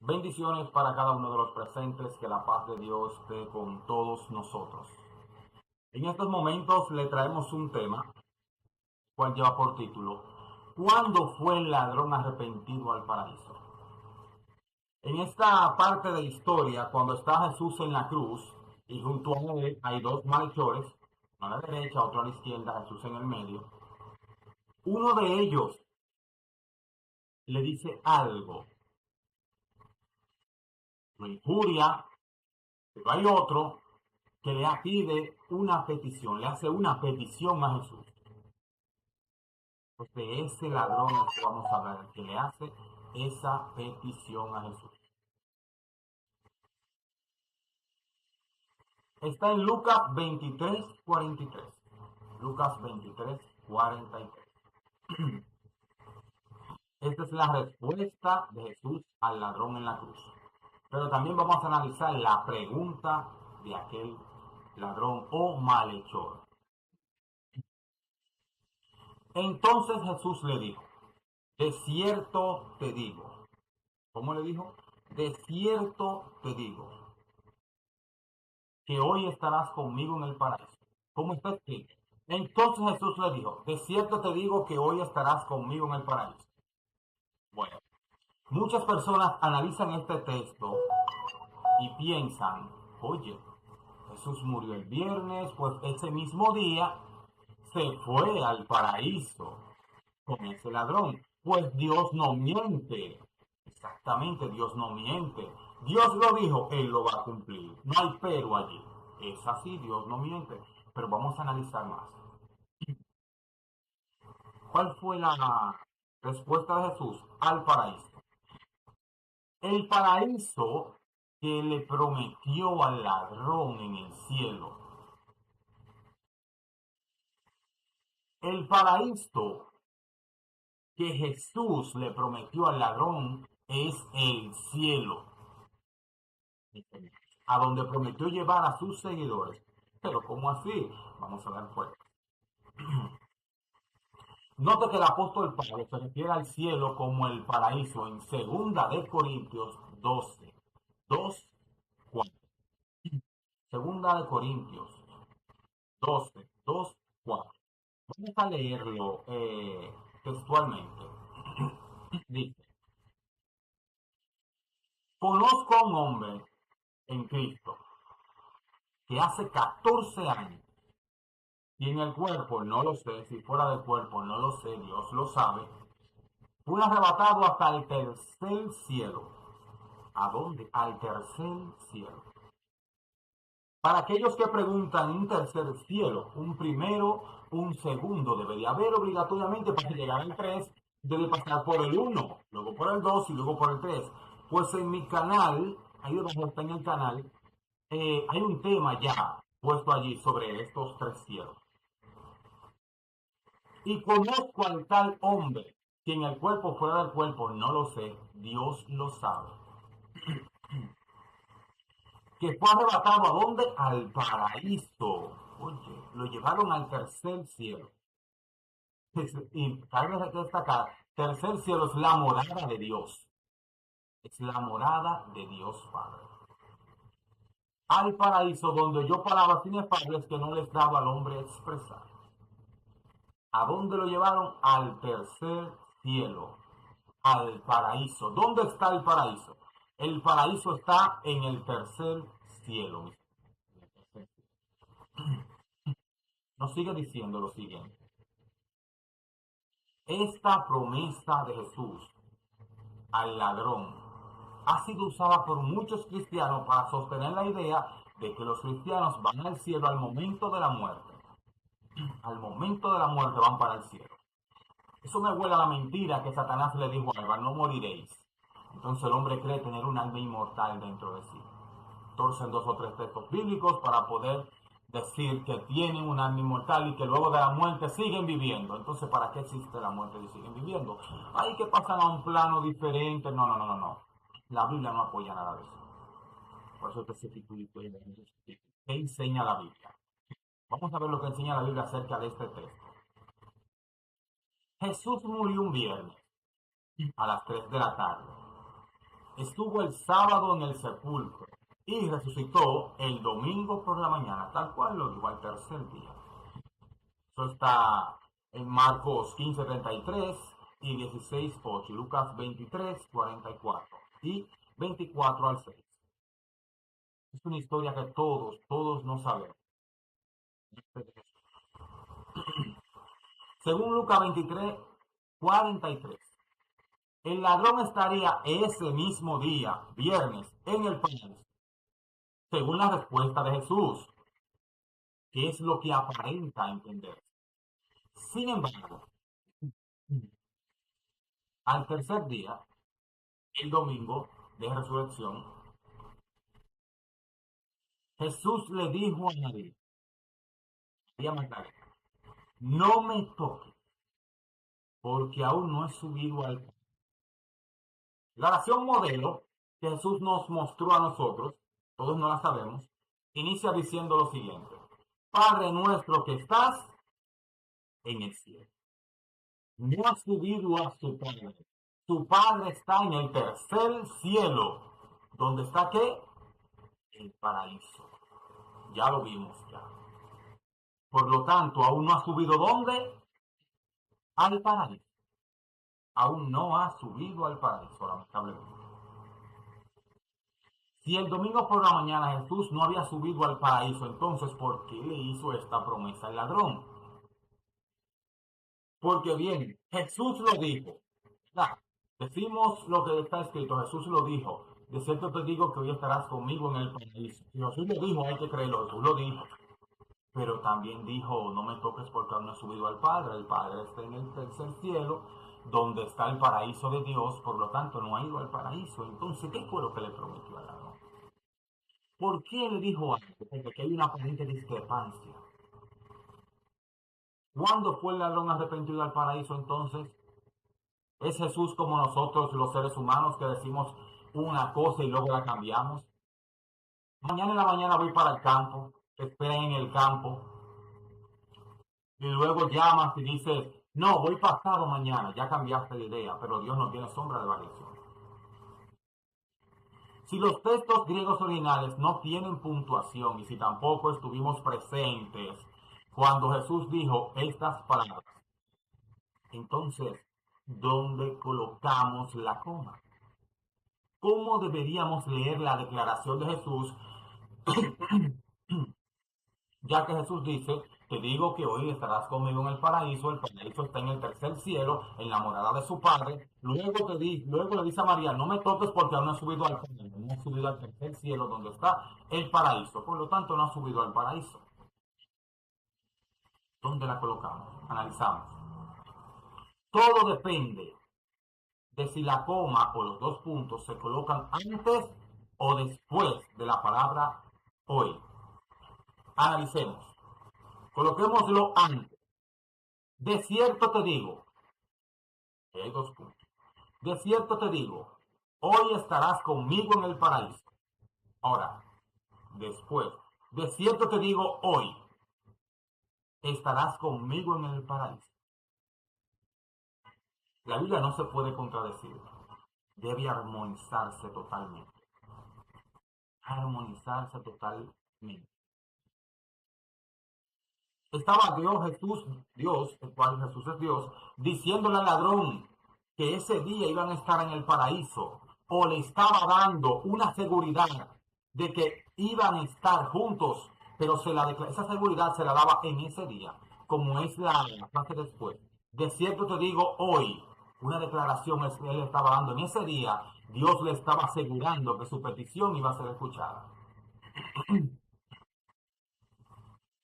Bendiciones para cada uno de los presentes, que la paz de Dios esté con todos nosotros. En estos momentos le traemos un tema, cual lleva por título, ¿cuándo fue el ladrón arrepentido al paraíso? En esta parte de la historia, cuando está Jesús en la cruz y junto a él hay dos malhechores, uno a la derecha, otro a la izquierda, Jesús en el medio, uno de ellos le dice algo, lo injuria, pero hay otro que le pide una petición, le hace una petición a Jesús. Pues de ese ladrón al que vamos a hablar, el que le hace esa petición a Jesús. Está en Lucas 23:43. Lucas 23:43. Esta es la respuesta de Jesús al ladrón en la cruz. Pero también vamos a analizar la pregunta de aquel ladrón o malhechor. Entonces Jesús le dijo, de cierto te digo. ¿Cómo le dijo? De cierto te digo, que hoy estarás conmigo en el paraíso. ¿Cómo está escrito? Entonces Jesús le dijo, de cierto te digo que hoy estarás conmigo en el paraíso. Bueno, muchas personas analizan este texto y piensan, oye, Jesús murió el viernes, pues ese mismo día se fue al paraíso con ese ladrón. Pues Dios no miente. Exactamente, Dios no miente. Dios lo dijo, Él lo va a cumplir. No hay pero allí. Es así, Dios no miente. Pero vamos a analizar más. ¿Cuál fue la respuesta de Jesús al paraíso? El paraíso que le prometió al ladrón en el cielo. El paraíso que Jesús le prometió al ladrón es el cielo, a donde prometió llevar a sus seguidores. Pero ¿cómo así? Vamos a ver pues. Note que el apóstol Pablo se refiere al cielo como el paraíso en segunda de Corintios 12, 2, 4. Segunda de Corintios 12, 2, 4. Vamos a leerlo textualmente. Dice, conozco a un hombre en Cristo que hace 14 años, y en el cuerpo no lo sé, si fuera del cuerpo no lo sé, Dios lo sabe, fue arrebatado hasta el tercer cielo. ¿A dónde? Al tercer cielo. Para aquellos que preguntan, un tercer cielo, un primero, un segundo, debería haber obligatoriamente para llegar al 3, debe pasar por el 1, luego por el 2 y luego por el 3. Pues en mi canal, ahí debajo está en el canal, hay un tema ya puesto allí sobre estos tres cielos. Y conozco al tal hombre, que en el cuerpo, fuera del cuerpo, no lo sé, Dios lo sabe, que fue arrebatado ¿a dónde? Al paraíso. Oye, lo llevaron al tercer cielo. Y cabe destacar, tercer cielo es la morada de Dios. Es la morada de Dios Padre. Al paraíso donde yo palabras inefables que no les daba al hombre expresar. ¿A dónde lo llevaron? Al tercer cielo. Al paraíso. ¿Dónde está el paraíso? El paraíso está en el tercer cielo. Nos sigue diciendo lo siguiente. Esta promesa de Jesús al ladrón ha sido usada por muchos cristianos para sostener la idea de que los cristianos van al cielo al momento de la muerte. Al momento de la muerte van para el cielo. Eso me huele a la mentira que Satanás le dijo a Eva, no moriréis. Entonces el hombre cree tener un alma inmortal dentro de sí. Torcen dos o tres textos bíblicos para poder decir que tienen un alma inmortal y que luego de la muerte siguen viviendo. Entonces, ¿para qué existe la muerte y siguen viviendo? Hay que pasan a un plano diferente. No, no, no, no, no. La Biblia no apoya nada de eso. Por eso específico. ¿Qué enseña la Biblia? Vamos a ver lo que enseña la Biblia acerca de este texto. Jesús murió un viernes a las 3 de la tarde. estuvo el sábado en el sepulcro y resucitó el domingo por la mañana, tal cual lo dijo al tercer día. Eso está en Marcos 15:33 y 16:8, Lucas 23:44 y 24 al 6. Es una historia que todos no sabemos. Según Lucas 23:43, el ladrón estaría ese mismo día, viernes, en el paraíso, según la respuesta de Jesús, que es lo que aparenta entender. Sin embargo, al tercer día, el domingo de resurrección, Jesús le dijo a María Magdalena, no me toques, porque aún no he subido al Padre. La oración modelo que Jesús nos mostró a nosotros, todos no la sabemos, inicia diciendo lo siguiente: Padre nuestro que estás en el cielo. No ha subido a su Padre. Su Padre está en el tercer cielo. ¿Dónde está qué? El paraíso. Ya lo vimos ya. Por lo tanto, aún no ha subido ¿dónde? Al paraíso. Aún no ha subido al paraíso, lamentablemente. Si el domingo por la mañana Jesús no había subido al paraíso, entonces ¿por qué le hizo esta promesa al ladrón? Porque bien, Jesús lo dijo. Nah, decimos lo que está escrito, Jesús lo dijo. De cierto te digo que hoy estarás conmigo en el paraíso. Si Jesús lo dijo, hay que creerlo, Jesús lo dijo. Pero también dijo, no me toques porque aún no he subido al Padre. El Padre está en el tercer cielo, donde está el paraíso de Dios, por lo tanto no ha ido al paraíso. Entonces, ¿qué fue lo que le prometió al ladrón? ¿Por qué le dijo algo? Porque hay una aparente discrepancia. ¿Cuándo fue el ladrón arrepentido al paraíso entonces? ¿Es Jesús como nosotros los seres humanos que decimos una cosa y luego la cambiamos? Mañana en la mañana voy para el campo, te esperan en el campo y luego llamas y dices, no, voy pasado mañana, ya cambiaste de idea, pero Dios no tiene sombra de variación. Si los textos griegos originales no tienen puntuación y si tampoco estuvimos presentes cuando Jesús dijo estas palabras, entonces, ¿dónde colocamos la coma? ¿Cómo deberíamos leer la declaración de Jesús? Ya que Jesús dice, te digo que hoy estarás conmigo en el paraíso está en el tercer cielo, en la morada de su Padre. Luego le dice a María, no me toques porque aún no he subido al paraíso, no he subido al tercer cielo donde está el paraíso. Por lo tanto, no ha subido al paraíso. ¿Dónde la colocamos? Analizamos. Todo depende de si la coma o los dos puntos se colocan antes o después de la palabra hoy. Analicemos. Coloquémoslo antes. De cierto te digo, hay dos puntos. De cierto te digo, hoy estarás conmigo en el paraíso. Ahora, después, de cierto te digo hoy, estarás conmigo en el paraíso. La Biblia no se puede contradecir. Debe armonizarse totalmente. Armonizarse totalmente. Estaba Dios, el cual Jesús es Dios, diciéndole al ladrón que ese día iban a estar en el paraíso, o le estaba dando una seguridad de que iban a estar juntos, pero esa seguridad se la daba en ese día, como es la frase después. De cierto te digo hoy, una declaración él estaba dando en ese día, Dios le estaba asegurando que su petición iba a ser escuchada.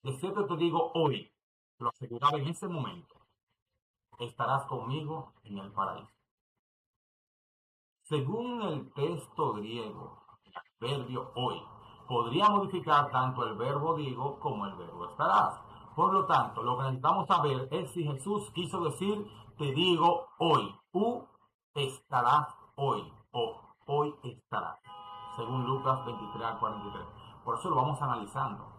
De cierto te digo hoy, lo aseguraba en ese momento, estarás conmigo en el paraíso. Según el texto griego, el adverbio hoy podría modificar tanto el verbo digo como el verbo estarás. Por lo tanto, lo que necesitamos saber es si Jesús quiso decir te digo hoy, u estarás hoy, o hoy estarás, según Lucas 23:43. Por eso lo vamos analizando.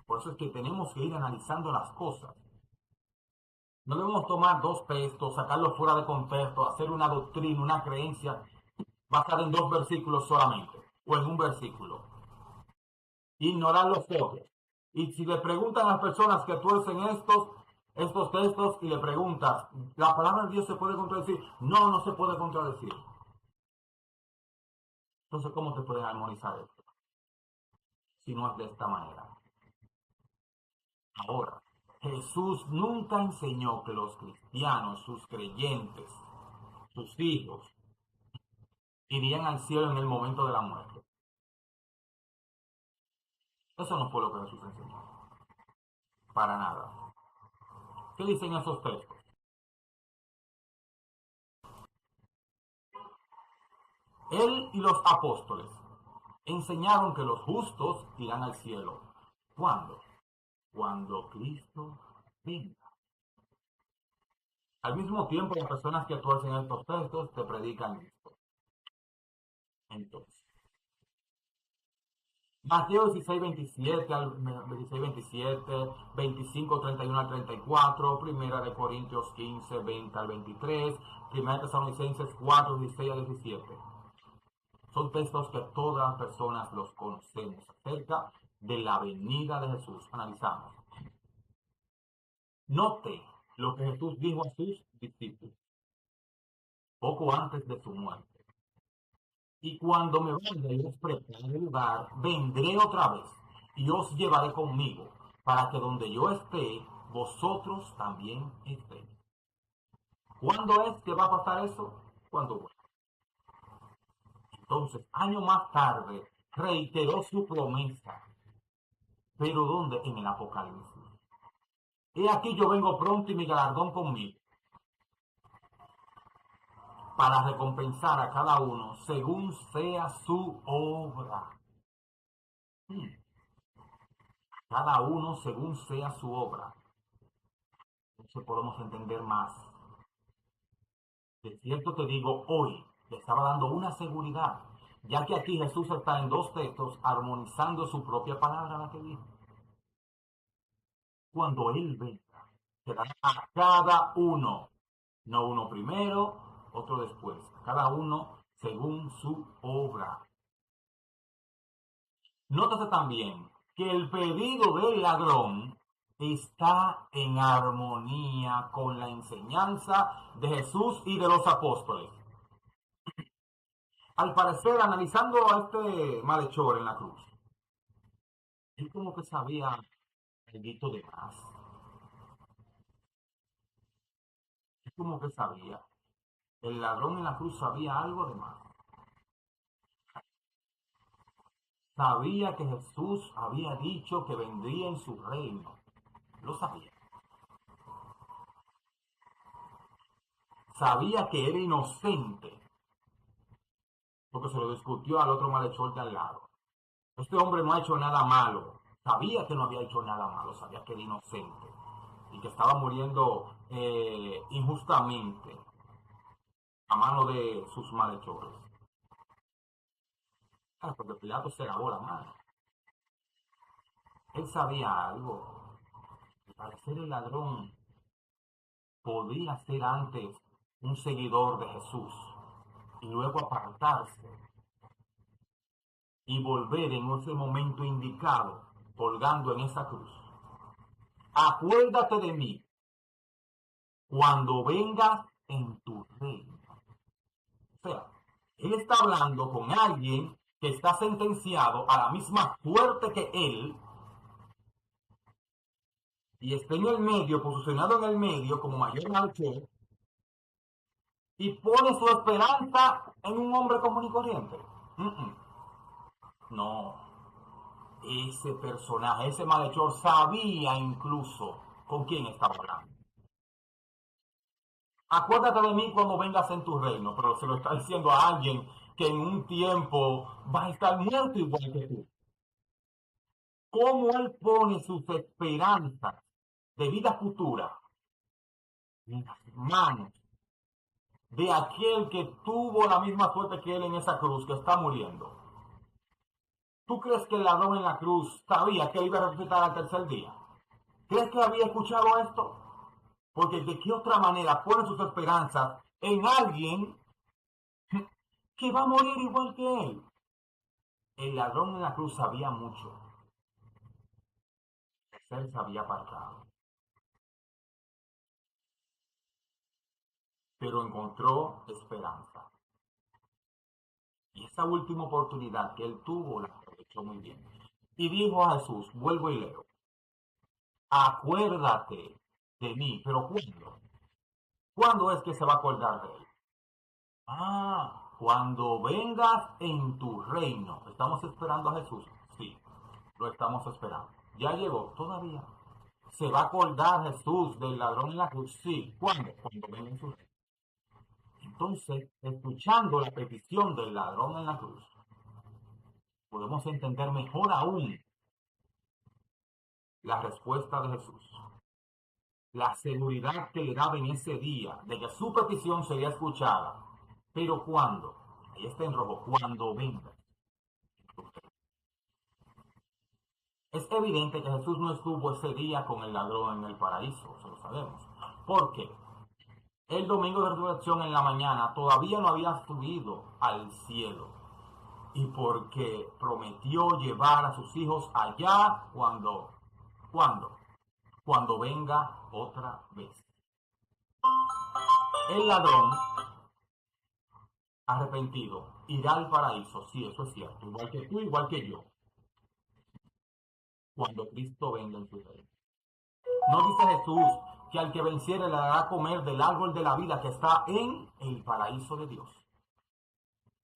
Por eso es que tenemos que ir analizando las cosas. No debemos tomar dos textos, sacarlos fuera de contexto, hacer una doctrina, una creencia basada en 2 versículos solamente, o en un versículo. Ignorar los otros. Y si le preguntan a las personas que tuercen estos textos y le preguntas, ¿la palabra de Dios se puede contradecir? No, no se puede contradecir. Entonces, ¿cómo te pueden armonizar esto? Si no es de esta manera. Ahora, Jesús nunca enseñó que los cristianos, sus creyentes, sus hijos, irían al cielo en el momento de la muerte. Eso no fue lo que Jesús enseñó. Para nada. ¿Qué dicen esos textos? Él y los apóstoles enseñaron que los justos irán al cielo. ¿Cuándo? Cuando Cristo venga. Al mismo tiempo, las personas que tuercen estos textos te predican esto. Entonces, Mateo 16, 27, 26, 27, 25, 31 al 34, Primera de Corintios 15, 20 al 23, Primera de Tesalonicenses 4, 16 al 17. Son textos que todas las personas los conocemos acerca de la venida de Jesús. Analizamos. Note lo que Jesús dijo a sus discípulos poco antes de su muerte. Y cuando me vaya y os prepare el lugar, vendré otra vez y os llevaré conmigo, para que donde yo esté, vosotros también estéis. ¿Cuándo es que va a pasar eso? Cuando vuelva. Entonces, años más tarde, reiteró su promesa. ¿Pero dónde? En el Apocalipsis. He aquí yo vengo pronto y mi galardón conmigo, para recompensar a cada uno según sea su obra. Cada uno según sea su obra. Entonces podemos entender más. De cierto te digo, hoy le estaba dando una seguridad, ya que aquí Jesús está en 2 textos armonizando su propia palabra, la que dijo. Cuando Él venga, se dará a cada uno, no uno primero, otro después, cada uno según su obra. Nótese también que el pedido del ladrón está en armonía con la enseñanza de Jesús y de los apóstoles. Al parecer, analizando a este malhechor en la cruz, él como que sabía algo de más. Él como que sabía. El ladrón en la cruz sabía algo de más. Sabía que Jesús había dicho que vendría en su reino. Lo sabía. Sabía que era inocente, porque se lo discutió al otro malhechor de al lado. Este hombre no ha hecho nada malo. Sabía que no había hecho nada malo, sabía que era inocente y que estaba muriendo injustamente a mano de sus malhechores. Porque Pilato se lavó la mano. Él sabía algo. Al parecer el ladrón podía ser antes un seguidor de Jesús y luego apartarse y volver en ese momento indicado, colgando en esa cruz. Acuérdate de mí cuando vengas en tu reino. O sea, él está hablando con alguien que está sentenciado a la misma suerte que él y está en el medio, posicionado en el medio como mayor malhechor, y pone su esperanza en un hombre común y corriente. No, ese personaje, ese malhechor sabía incluso con quién estaba hablando. Acuérdate de mí cuando vengas en tu reino, pero se lo está diciendo a alguien que en un tiempo va a estar muerto igual que tú. ¿Cómo él pone sus esperanzas de vida futura en las manos de aquel que tuvo la misma suerte que él en esa cruz, que está muriendo? ¿Tú crees que el ladrón en la cruz sabía que él iba a resucitar al tercer día? ¿Crees que había escuchado esto? Porque de qué otra manera pone sus esperanzas en alguien que va a morir igual que él. El ladrón en la cruz sabía mucho. Él se había apartado, pero encontró esperanza. Y esa última oportunidad que él tuvo la aprovechó muy bien. Y dijo a Jesús, vuelvo y leo, acuérdate de mí, pero ¿cuándo? ¿Cuándo es que se va a acordar de él? Cuando vengas en tu reino. ¿Estamos esperando a Jesús? Sí, lo estamos esperando. ¿Ya llegó? Todavía. ¿Se va a acordar Jesús del ladrón en la cruz? Sí. ¿Cuándo? Cuando venga en su reino. Entonces, escuchando la petición del ladrón en la cruz, podemos entender mejor aún la respuesta de Jesús. La seguridad que le daba en ese día de que su petición sería escuchada. Pero ¿cuándo? Ahí está en rojo, cuando venga. Es evidente que Jesús no estuvo ese día con el ladrón en el paraíso, eso lo sabemos. ¿Por qué? El domingo de resurrección en la mañana todavía no había subido al cielo. Y porque prometió llevar a sus hijos allá ¿cuándo? Cuando venga otra vez. El ladrón arrepentido irá al paraíso, sí, eso es cierto, igual que tú, igual que yo, cuando Cristo venga en su reino. ¿No dice Jesús que al que venciere le dará comer del árbol de la vida que está en el paraíso de Dios?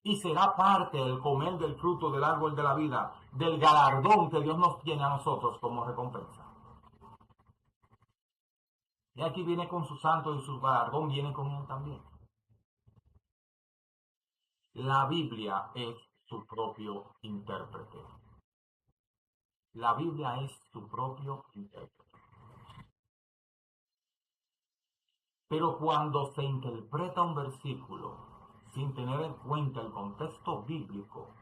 Y será parte del comer del fruto del árbol de la vida, del galardón que Dios nos tiene a nosotros como recompensa. Y aquí viene con sus santos y su galardón viene con él también. La Biblia es su propio intérprete. La Biblia es su propio intérprete. Pero cuando se interpreta un versículo sin tener en cuenta el contexto bíblico,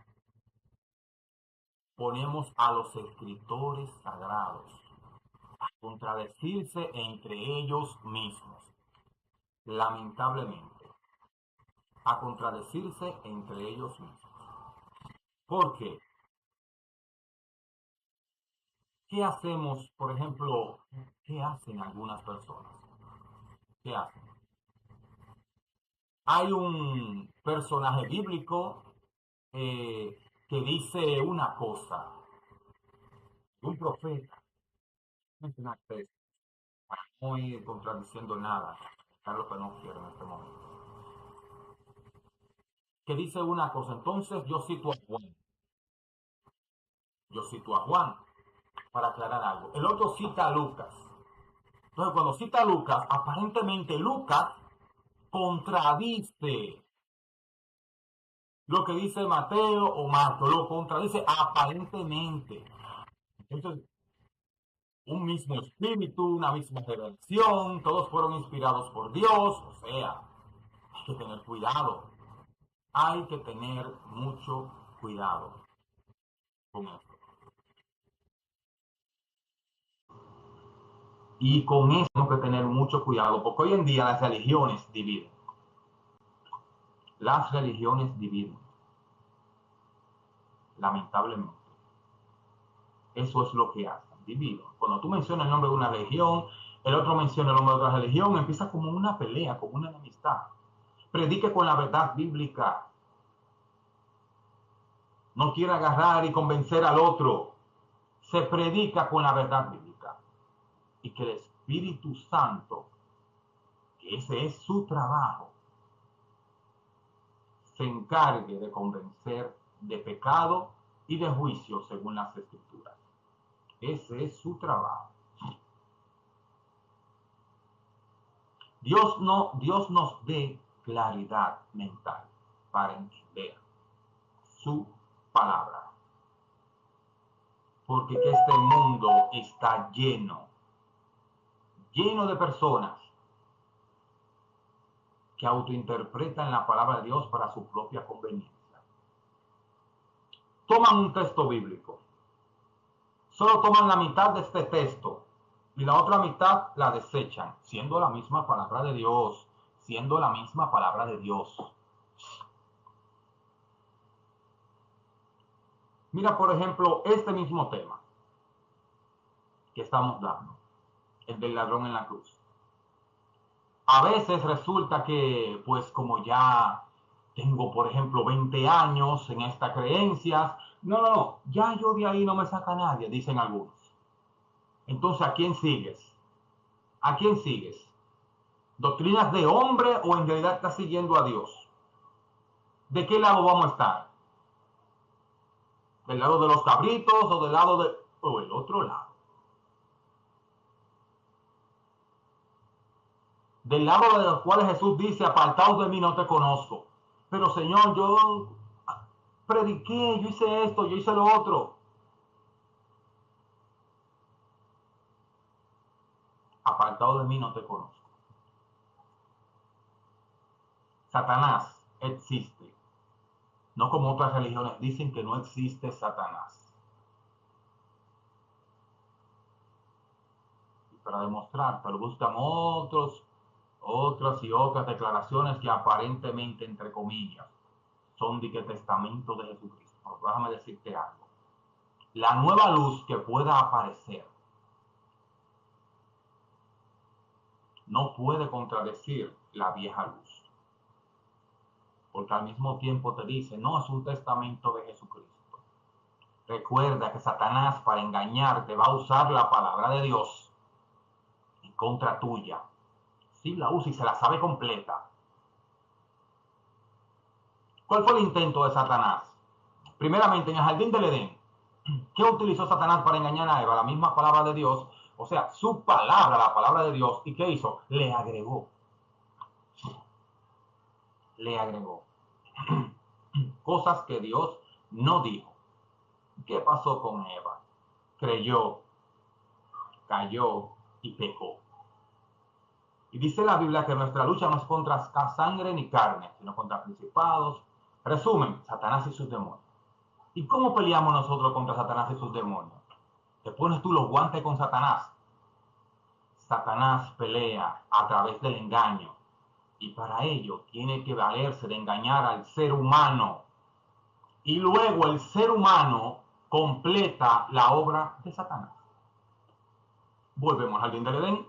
ponemos a los escritores sagrados a contradecirse entre ellos mismos, lamentablemente, a contradecirse entre ellos mismos. ¿Por qué? ¿Qué hacemos, por ejemplo, qué hacen algunas personas? ¿Qué hacen? Hay un personaje bíblico que dice una cosa, un profeta, no es una especie, no estoy contradiciendo nada, es lo que no quiero en este momento, que dice una cosa, entonces yo cito a Juan para aclarar algo, el otro cita a Lucas, entonces cuando cita a Lucas, aparentemente Lucas contradice lo que dice Mateo o Marco, lo contradice aparentemente. Entonces, un mismo espíritu, una misma revelación, todos fueron inspirados por Dios, o sea, hay que tener cuidado, hay que tener mucho cuidado con esto. Y con eso tenemos que tener mucho cuidado, porque hoy en día las religiones dividen. Las religiones dividen, lamentablemente. Eso es lo que hacen, dividen. Cuando tú mencionas el nombre de una religión, el otro menciona el nombre de otra religión, empieza como una pelea, como una enemistad. Predique con la verdad bíblica. No quiere agarrar y convencer al otro. Se predica con la verdad bíblica. Y que el Espíritu Santo, que ese es su trabajo, se encargue de convencer de pecado y de juicio según las Escrituras. Ese es su trabajo. Dios nos dé claridad mental para entender su palabra. Porque que este mundo está lleno de personas que autointerpretan la palabra de Dios para su propia conveniencia. Toman un texto bíblico, solo toman la mitad de este texto y la otra mitad la desechan, siendo la misma palabra de Dios, siendo la misma palabra de Dios. Mira, por ejemplo, este mismo tema que estamos dando, el del ladrón en la cruz. A veces resulta que, pues como ya tengo, por ejemplo, 20 años en esta creencia, no, ya yo de ahí no me saca nadie, dicen algunos. Entonces, ¿a quién sigues? ¿A quién sigues? ¿Doctrinas de hombre o en realidad estás siguiendo a Dios? ¿De qué lado vamos a estar? ¿Del lado de los cabritos o del lado de... o el otro lado? Del lado de los cuales Jesús dice, apartaos de mí, no te conozco. Pero Señor, yo prediqué, yo hice esto, yo hice lo otro. Apartado de mí, no te conozco. Satanás existe. No como otras religiones dicen que no existe Satanás. Y para demostrártelo buscan otras y otras declaraciones que aparentemente, entre comillas, son de que testamento de Jesucristo. Pero déjame decirte algo. La nueva luz que pueda aparecer no puede contradecir la vieja luz. Porque al mismo tiempo te dice, no es un testamento de Jesucristo. Recuerda que Satanás, para engañarte, va a usar la palabra de Dios en contra tuya. Sí, la usa y se la sabe completa. ¿Cuál fue el intento de Satanás? Primeramente, en el jardín del Edén, ¿qué utilizó Satanás para engañar a Eva? La misma palabra de Dios, o sea, su palabra, la palabra de Dios. ¿Y qué hizo? Le agregó. Le agregó cosas que Dios no dijo. ¿Qué pasó con Eva? Creyó, cayó y pecó. Y dice la Biblia que nuestra lucha no es contra sangre ni carne, sino contra principados. Resumen, Satanás y sus demonios. ¿Y cómo peleamos nosotros contra Satanás y sus demonios? Te pones tú los guantes con Satanás. Satanás pelea a través del engaño. Y para ello tiene que valerse de engañar al ser humano. Y luego el ser humano completa la obra de Satanás. Volvemos al jardín del Edén.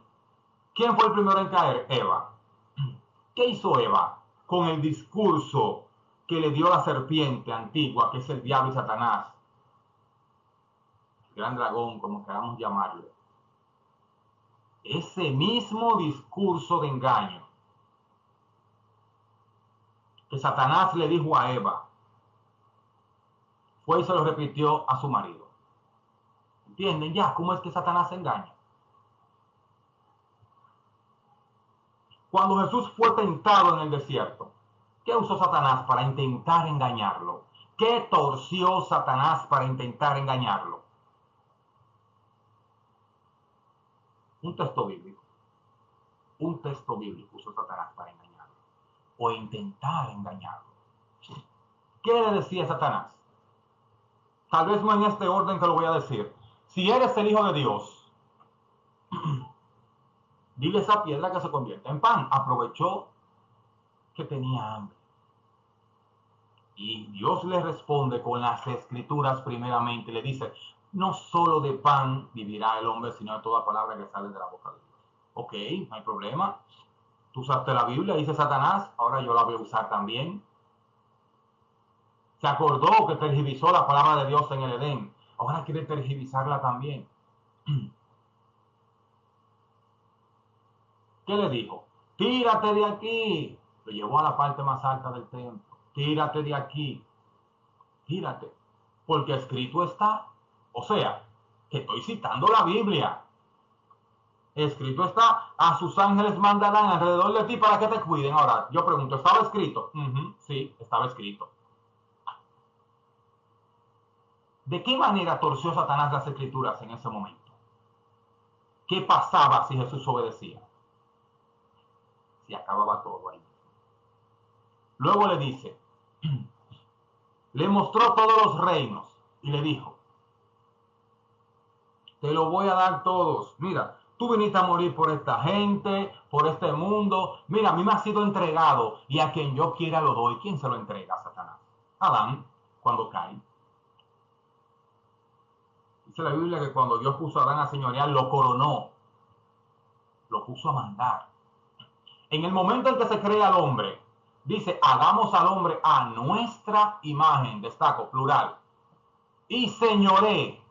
¿Quién fue el primero en caer? Eva. ¿Qué hizo Eva con el discurso que le dio la serpiente antigua, que es el diablo y Satanás? El gran dragón, como queramos llamarle. Ese mismo discurso de engaño que Satanás le dijo a Eva, fue y se lo repitió a su marido. ¿Entienden ya cómo es que Satanás se engaña? Cuando Jesús fue tentado en el desierto, ¿qué usó Satanás para intentar engañarlo? ¿Qué torció Satanás para intentar engañarlo? Un texto bíblico. Un texto bíblico usó Satanás para engañarlo. O intentar engañarlo. ¿Qué le decía Satanás? Tal vez no en este orden que lo voy a decir. Si eres el Hijo de Dios, dile a esa piedra que se convierta en pan. Aprovechó que tenía hambre. Y Dios le responde con las escrituras primeramente. Le dice, no solo de pan vivirá el hombre, sino de toda palabra que sale de la boca de Dios. Ok, no hay problema. Tú usaste la Biblia, dice Satanás, ahora yo la voy a usar también. Se acordó que tergiversó la palabra de Dios en el Edén. Ahora quiere tergiversarla también. ¿Qué le dijo? Tírate de aquí. Lo llevó a la parte más alta del templo. Tírate de aquí. Tírate. Porque escrito está. O sea, que estoy citando la Biblia. Escrito está, a sus ángeles mandarán alrededor de ti para que te cuiden. Ahora, yo pregunto, ¿estaba escrito? Sí, estaba escrito. ¿De qué manera torció Satanás las escrituras en ese momento? ¿Qué pasaba si Jesús obedecía? Si acababa todo ahí. Luego le dice, le mostró todos los reinos y le dijo, te lo voy a dar todos. Mira, tú viniste a morir por esta gente, por este mundo. Mira, a mí me ha sido entregado y a quien yo quiera lo doy. ¿Quién se lo entrega a Satanás? Adán, cuando cae. Dice la Biblia que cuando Dios puso a Adán a señorear, lo coronó, lo puso a mandar. En el momento en que se crea al hombre, dice, hagamos al hombre a nuestra imagen, destaco, plural, y señoré,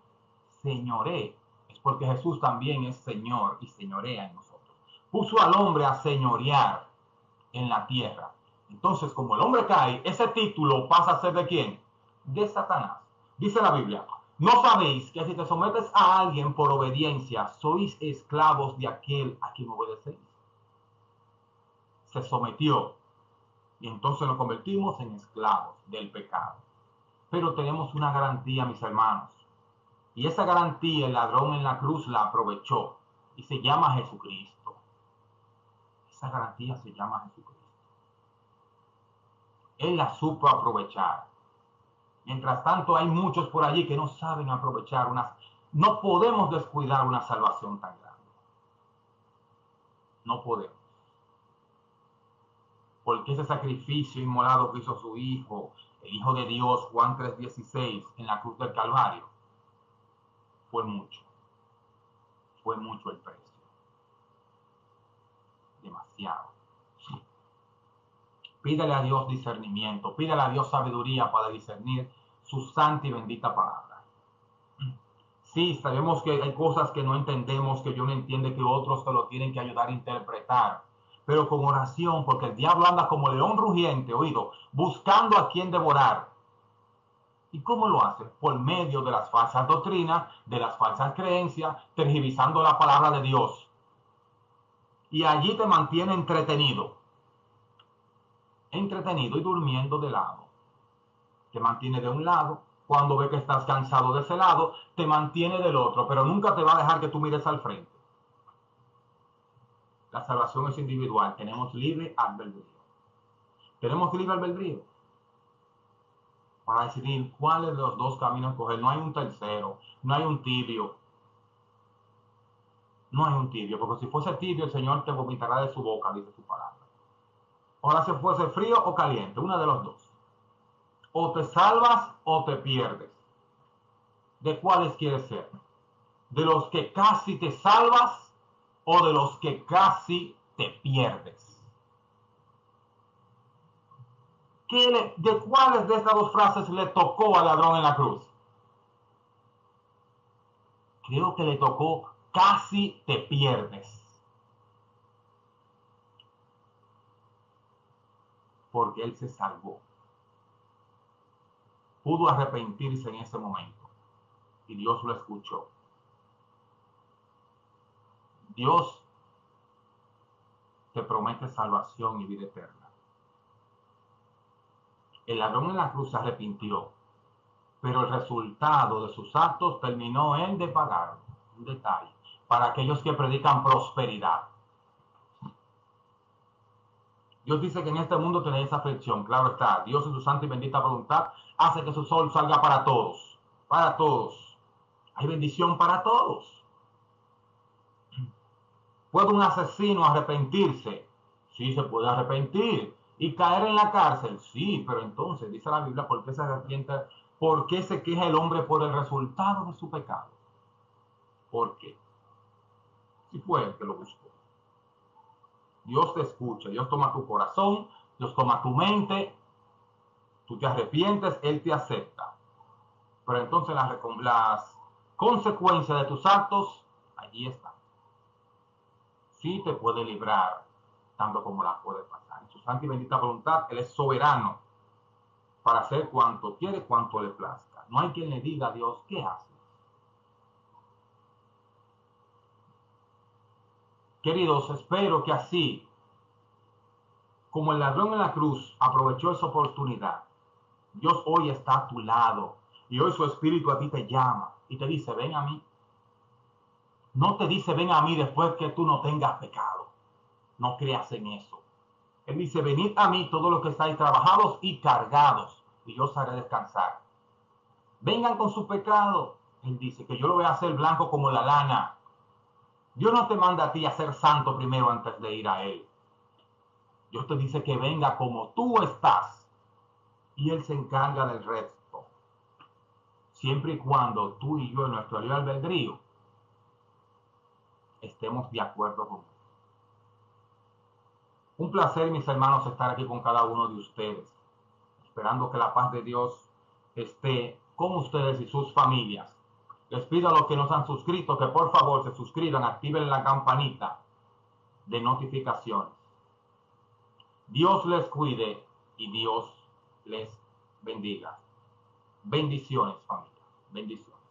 es porque Jesús también es Señor y señorea en nosotros. Puso al hombre a señorear en la tierra. Entonces, como el hombre cae, ese título pasa a ser ¿de quién? De Satanás. Dice la Biblia, ¿no sabéis que si te sometes a alguien por obediencia, sois esclavos de aquel a quien obedecéis? Se sometió y entonces nos convertimos en esclavos del pecado. Pero tenemos una garantía, mis hermanos, y esa garantía el ladrón en la cruz la aprovechó y se llama Jesucristo. Esa garantía se llama Jesucristo. Él la supo aprovechar. Mientras tanto, hay muchos por allí que no saben aprovechar no podemos descuidar una salvación tan grande. No podemos. Porque ese sacrificio inmolado que hizo su Hijo, el Hijo de Dios, Juan 3:16, en la cruz del Calvario, fue mucho. Fue mucho el precio. Demasiado. Pídele a Dios discernimiento, pídele a Dios sabiduría para discernir su santa y bendita palabra. Sí, sabemos que hay cosas que no entendemos, que yo no entiendo, que otros te lo tienen que ayudar a interpretar. Pero con oración, porque el diablo anda como león rugiente, oído, buscando a quien devorar. ¿Y cómo lo hace? Por medio de las falsas doctrinas, de las falsas creencias, tergiversando la palabra de Dios. Y allí te mantiene entretenido y durmiendo de lado. Te mantiene de un lado, cuando ve que estás cansado de ese lado, te mantiene del otro, pero nunca te va a dejar que tú mires al frente. La salvación es individual, tenemos libre albedrío. Tenemos libre albedrío para decidir cuáles de los dos caminos coger. No hay un tercero, no hay un tibio. No hay un tibio, porque si fuese tibio, el Señor te vomitará de su boca, dice su palabra. Ahora, si fuese frío o caliente, una de los dos. O te salvas o te pierdes. ¿De cuáles quieres ser? ¿De los que casi te salvas o de los que casi te pierdes? ¿De cuáles de estas dos frases le tocó al ladrón en la cruz? Creo que le tocó casi te pierdes. Porque él se salvó. Pudo arrepentirse en ese momento. Y Dios lo escuchó. Dios te promete salvación y vida eterna. El ladrón en la cruz se arrepintió, pero el resultado de sus actos terminó en de pagarlo. Un detalle. Para aquellos que predican prosperidad. Dios dice que en este mundo tenéis aflicción. Claro está. Dios en su santa y bendita voluntad hace que su sol salga para todos. Para todos. Hay bendición para todos. ¿Puede un asesino arrepentirse? Sí, se puede arrepentir. ¿Y caer en la cárcel? Sí, pero entonces, dice la Biblia, ¿por qué se arrepiente? ¿Por qué se queja el hombre por el resultado de su pecado? ¿Por qué? Si fue el que lo buscó. Dios te escucha, Dios toma tu corazón, Dios toma tu mente, tú te arrepientes, Él te acepta. Pero entonces las consecuencias de tus actos, allí están. Sí te puede librar, tanto como la puede pasar. En su santa y bendita voluntad, Él es soberano para hacer cuanto quiere, cuanto le plazca. No hay quien le diga a Dios, ¿qué haces? Queridos, espero que así, como el ladrón en la cruz aprovechó esa oportunidad, Dios hoy está a tu lado y hoy su espíritu a ti te llama y te dice, ven a mí. No te dice, ven a mí después que tú no tengas pecado. No creas en eso. Él dice, venid a mí todos los que estáis trabajados y cargados y yo os haré descansar. Vengan con su pecado. Él dice que yo lo voy a hacer blanco como la lana. Dios no te manda a ti a ser santo primero antes de ir a Él. Dios te dice que venga como tú estás y Él se encarga del resto. siempre y cuando tú y yo en nuestro libre albedrío estemos de acuerdo con él. Un placer, mis hermanos, estar aquí con cada uno de ustedes, esperando que la paz de Dios esté con ustedes y sus familias. Les pido a los que no se han suscrito que por favor se suscriban, activen la campanita de notificaciones. Dios les cuide y Dios les bendiga. Bendiciones, familia. Bendiciones.